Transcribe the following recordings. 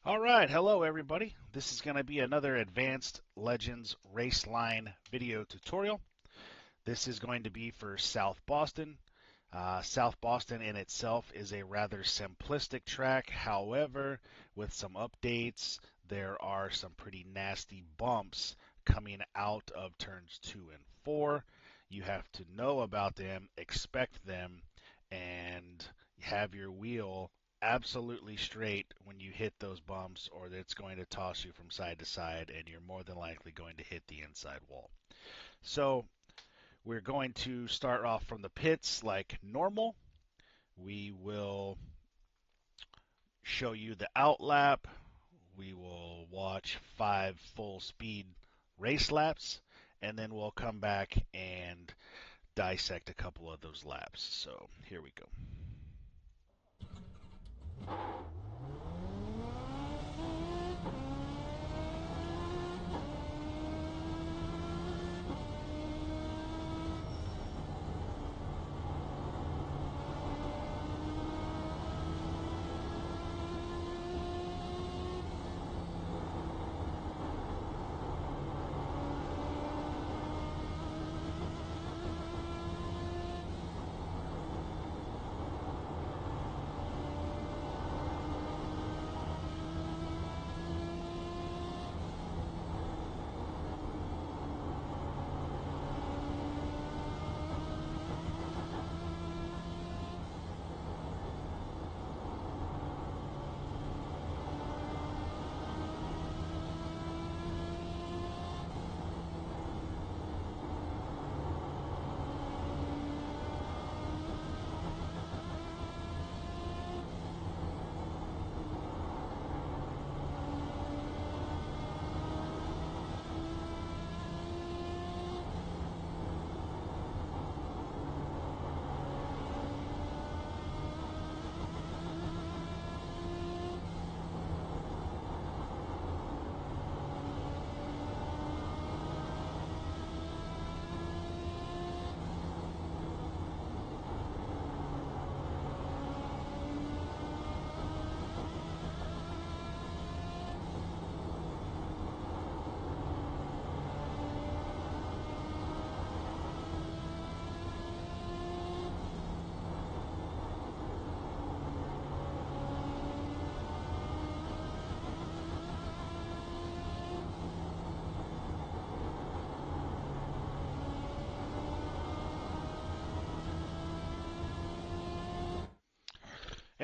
All right, hello everybody. This is going to be another Advanced Legends Raceline video tutorial. This is going to be for South Boston. South Boston in itself is a rather simplistic track. However, with some updates, there are some pretty nasty bumps coming out of turns 2 and 4. You have to know about them, expect them, and have your wheel absolutely straight when you hit those bumps, or it's going to toss you from side to side, and you're more than likely going to hit the inside wall. So, we're going to start off from the pits like normal. We will show you the outlap. We will watch 5 full speed race laps, and then we'll come back and dissect a couple of those laps. So here we go.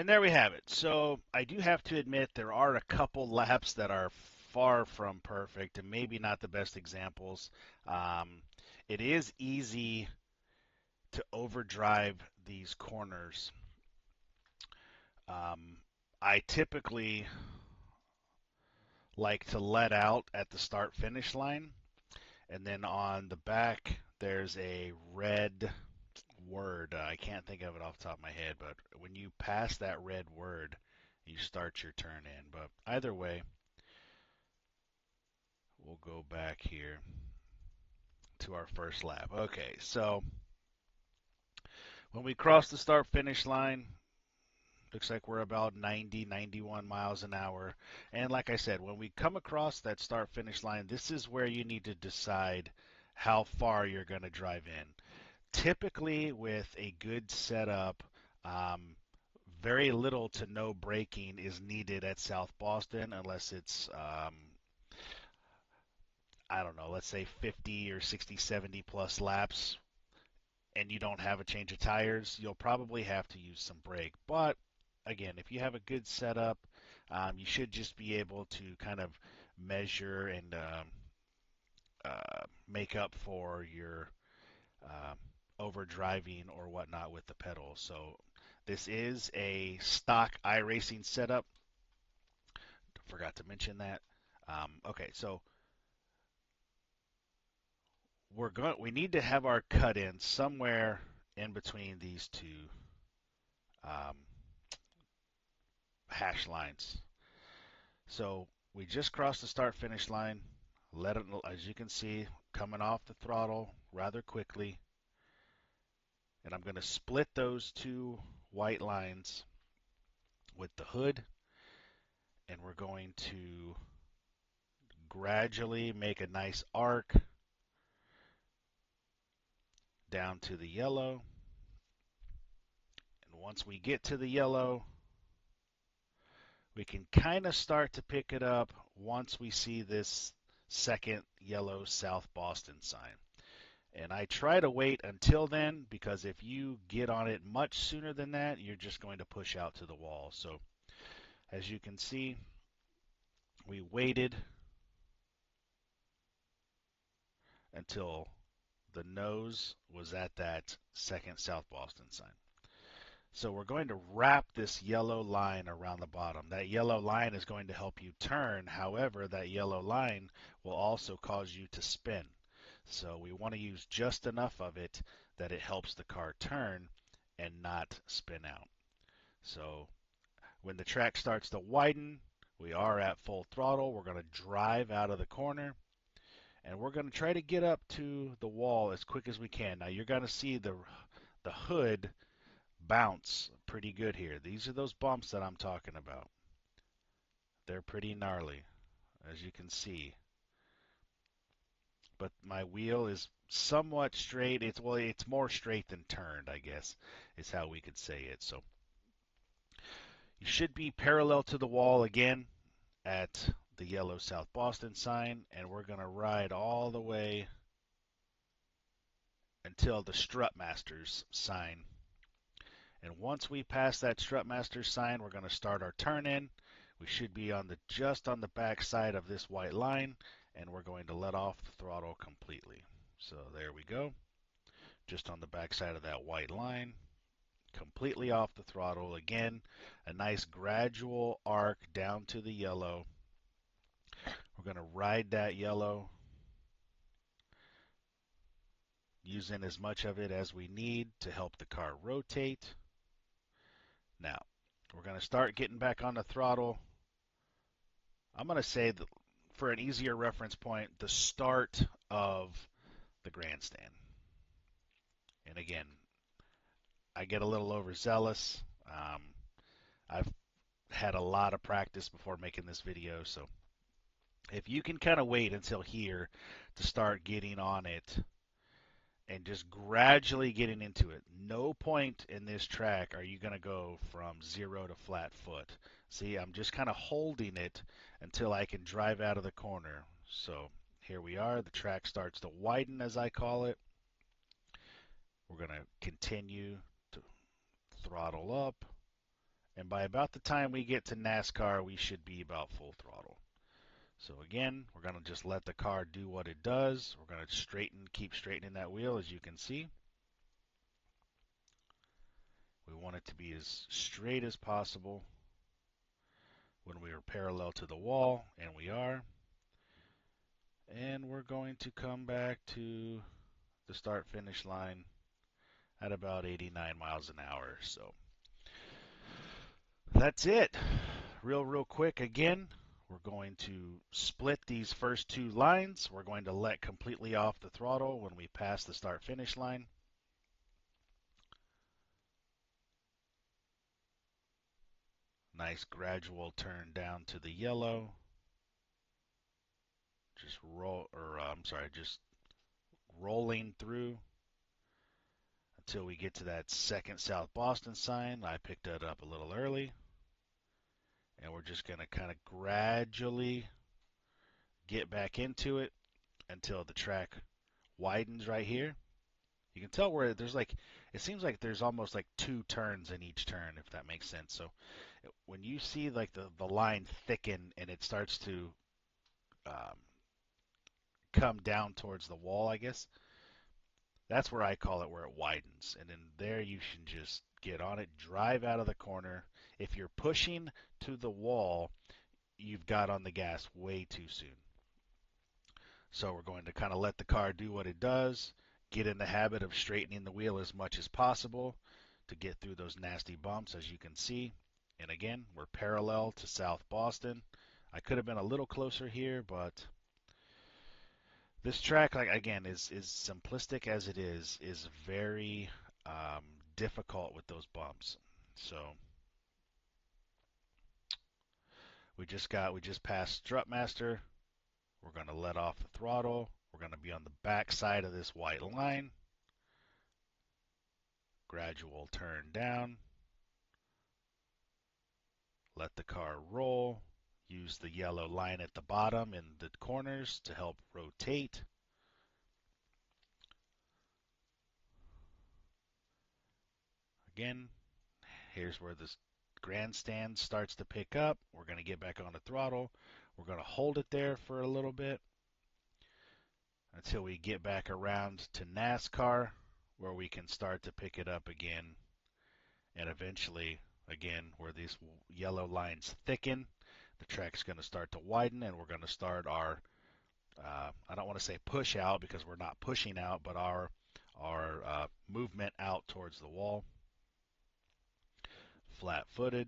And there we have it. So I do have to admit there are a couple laps that are far from perfect and maybe not the best examples. Um, it is easy to overdrive these corners. Um, I typically like to let out at the start finish line, and then on the back there's a red word. I can't think of it off the top of my head, but when you pass that red word, you start your turn in. But either way, we'll go back here to our first lap. Okay, so when we cross the start finish line, looks like we're about 90, 91 miles an hour. And like I said, when we come across that start finish line, this is where you need to decide how far you're going to drive in. Typically, with a good setup, um, very little to no braking is needed at South Boston unless it's, I don't know, let's say 50 or 60, 70 plus laps and you don't have a change of tires, you'll probably have to use some brake. But again, if you have a good setup, you should just be able to kind of measure and make up for your uh, over driving or whatnot with the pedals. So this is a stock iRacing setup. Forgot to mention that. Okay, so we need to have our cut in somewhere in between these two um, hash lines. So we just crossed the start finish line. Let it, as you can see, coming off the throttle rather quickly. And I'm going to split those two white lines with the hood. and we're going to gradually make a nice arc down to the yellow. And once we get to the yellow, we can kind of start to pick it up once we see this second yellow South Boston sign. And I try to wait until then, because if you get on it much sooner than that, you're just going to push out to the wall. So as you can see, we waited until the nose was at that second South Boston sign. So we're going to wrap this yellow line around the bottom. That yellow line is going to help you turn. However, that yellow line will also cause you to spin. So we want to use just enough of it that it helps the car turn and not spin out. So when the track starts to widen, we are at full throttle. We're going to drive out of the corner, and we're going to try to get up to the wall as quick as we can. Now you're going to see the hood bounce pretty good here. These are those bumps that I'm talking about. They're pretty gnarly, as you can see. But my wheel is somewhat straight. It's more straight than turned, I guess, is how we could say it. So you should be parallel to the wall again at the yellow South Boston sign, and we're going to ride all the way until the Strutmasters sign. And once we pass that Strutmasters sign, we're going to start our turn in. We should be just on the back side of this white line, and we're going to let off the throttle completely. So there we go. Just on the back side of that white line, completely off the throttle. Again, a nice gradual arc down to the yellow. We're going to ride that yellow, using as much of it as we need to help the car rotate. Now, we're going to start getting back on the throttle. I'm going to say that for an easier reference point, the start of the grandstand. And again, I get a little overzealous. I've had a lot of practice before making this video, so if you can kind of wait until here to start getting on it and just gradually getting into it. No point in this track are you going to go from 0 to flat foot. See, I'm just kind of holding it until I can drive out of the corner. So here we are. The track starts to widen, as I call it. We're going to continue to throttle up. And by about the time we get to NASCAR, we should be about full throttle. So again, we're going to just let the car do what it does. We're going to keep straightening that wheel, as you can see. We want it to be as straight as possible when we are parallel to the wall, and we are. And we're going to come back to the start-finish line at about 89 miles an hour. So that's it. Real quick again. We're going to split these first two lines. We're going to let completely off the throttle when we pass the start-finish line. Nice gradual turn down to the yellow. Just rolling through until we get to that second South Boston sign. I picked that up a little early. And we're just going to kind of gradually get back into it until the track widens right here. You can tell where there's like, it seems like there's almost like two turns in each turn, if that makes sense. So when you see like the line thicken and it starts to come down towards the wall, I guess, that's where I call it, where it widens. And then there you should just get on it, drive out of the corner. If you're pushing to the wall, you've got on the gas way too soon. So we're going to kind of let the car do what it does, get in the habit of straightening the wheel as much as possible to get through those nasty bumps, as you can see. And again, we're parallel to South Boston. I could have been a little closer here, but this track, like again, is simplistic as it is very difficult with those bumps. So We just passed Strutmaster. We're going to let off the throttle. We're going to be on the back side of this white line. Gradual turn down. Let the car roll. Use the yellow line at the bottom in the corners to help rotate. Again, here's where this grandstand starts to pick up. We're going to get back on the throttle. We're going to hold it there for a little bit until we get back around to NASCAR, where we can start to pick it up again. And eventually, again, where these yellow lines thicken, the track's going to start to widen, and we're going to start our, I don't want to say push out because we're not pushing out, but our movement out towards the wall. Flat-footed.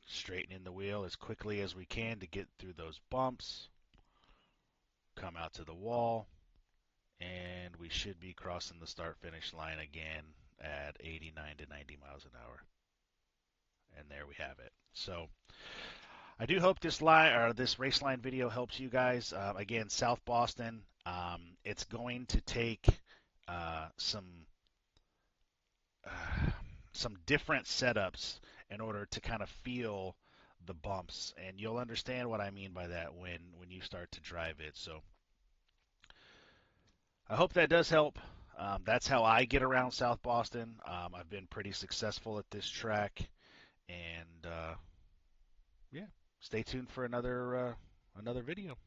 Straightening the wheel as quickly as we can to get through those bumps. Come out to the wall, and we should be crossing the start-finish line again at 89 to 90 miles an hour. And there we have it. So I do hope this race line video helps you guys. Again, South Boston. It's going to take some different setups in order to kind of feel the bumps, and you'll understand what I mean by that when you start to drive it. So I hope that does help. That's how I get around South Boston. I've been pretty successful at this track, and yeah, stay tuned for another video.